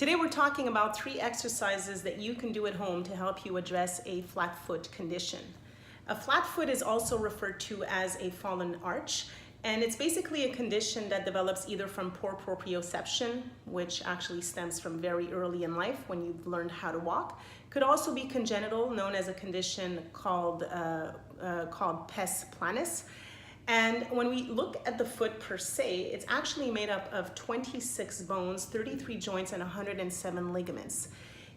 Today we're talking about 3 exercises that you can do at home to help you address a flat foot condition. A flat foot is also referred to as a fallen arch, and it's basically a condition that develops either from poor proprioception, which actually stems from very early in life when you've learned how to walk. Could also be congenital, known as a condition called pes planus. And when we look at the foot per se, it's actually made up of 26 bones, 33 joints, and 107 ligaments.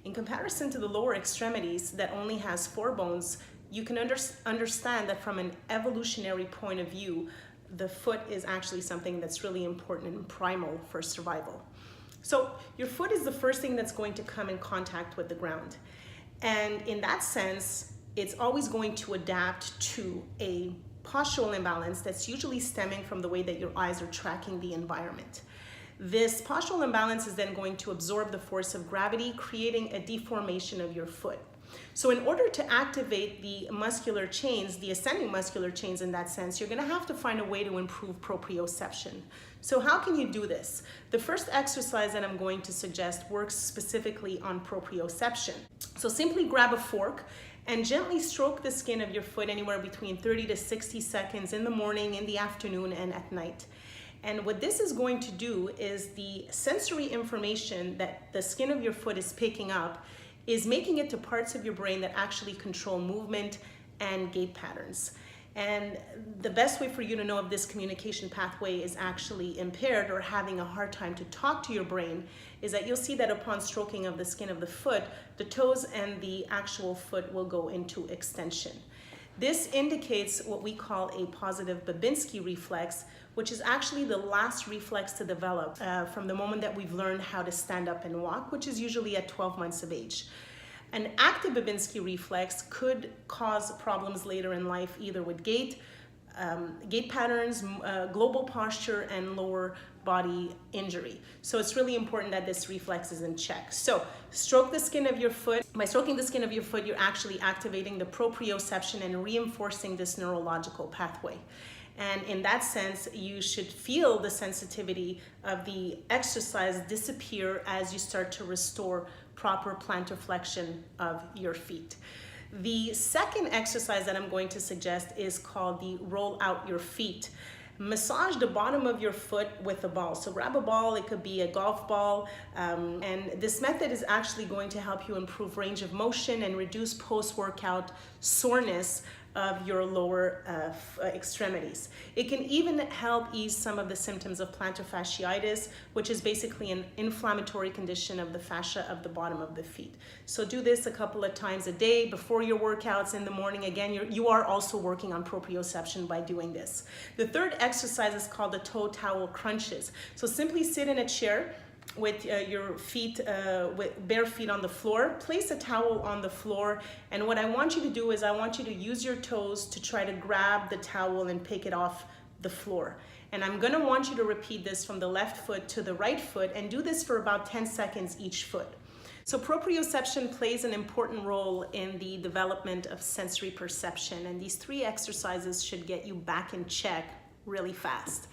In comparison to the lower extremities that only has 4 bones, you can understand that from an evolutionary point of view, the foot is actually something that's really important and primal for survival. So your foot is the first thing that's going to come in contact with the ground. And in that sense, it's always going to adapt to a postural imbalance that's usually stemming from the way that your eyes are tracking the environment. This postural imbalance is then going to absorb the force of gravity, creating a deformation of your foot. So in order to activate the muscular chains, the ascending muscular chains in that sense, you're going to have to find a way to improve proprioception. So how can you do this? The first exercise that I'm going to suggest works specifically on proprioception. So simply grab a fork and gently stroke the skin of your foot anywhere between 30 to 60 seconds in the morning, in the afternoon, and at night. And what this is going to do is the sensory information that the skin of your foot is picking up is making it to parts of your brain that actually control movement and gait patterns. And the best way for you to know if this communication pathway is actually impaired or having a hard time to talk to your brain is that you'll see that upon stroking of the skin of the foot, the toes and the actual foot will go into extension. This indicates what we call a positive Babinski reflex, which is actually the last reflex to develop from the moment that we've learned how to stand up and walk, which is usually at 12 months of age. An active Babinski reflex could cause problems later in life, either with gait patterns, global posture, and lower body injury. So it's really important that this reflex is in check. So stroke the skin of your foot. By stroking the skin of your foot, you're actually activating the proprioception and reinforcing this neurological pathway. And in that sense, you should feel the sensitivity of the exercise disappear as you start to restore proper plantar flexion of your feet. The second exercise that I'm going to suggest is called the roll out your feet. Massage the bottom of your foot with a ball. So grab a ball, it could be a golf ball, and this method is actually going to help you improve range of motion and reduce post-workout soreness of your lower extremities. It can even help ease some of the symptoms of plantar fasciitis, which is basically an inflammatory condition of the fascia of the bottom of the feet. So do this a couple of times a day before your workouts in the morning. Again, you are also working on proprioception by doing this. The third exercise is called the toe towel crunches. So simply sit in a chair with your feet, with bare feet on the floor. Place a towel on the floor, and what I want you to do is I want you to use your toes to try to grab the towel and pick it off the floor. And I'm gonna want you to repeat this from the left foot to the right foot and do this for about 10 seconds each foot. So proprioception plays an important role in the development of sensory perception, and these 3 exercises should get you back in check really fast.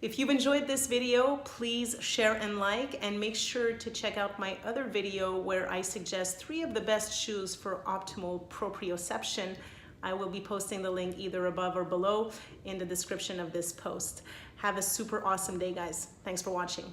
If you've enjoyed this video, please share and like, and make sure to check out my other video where I suggest 3 of the best shoes for optimal proprioception. I will be posting the link either above or below in the description of this post. Have a super awesome day, guys. Thanks for watching.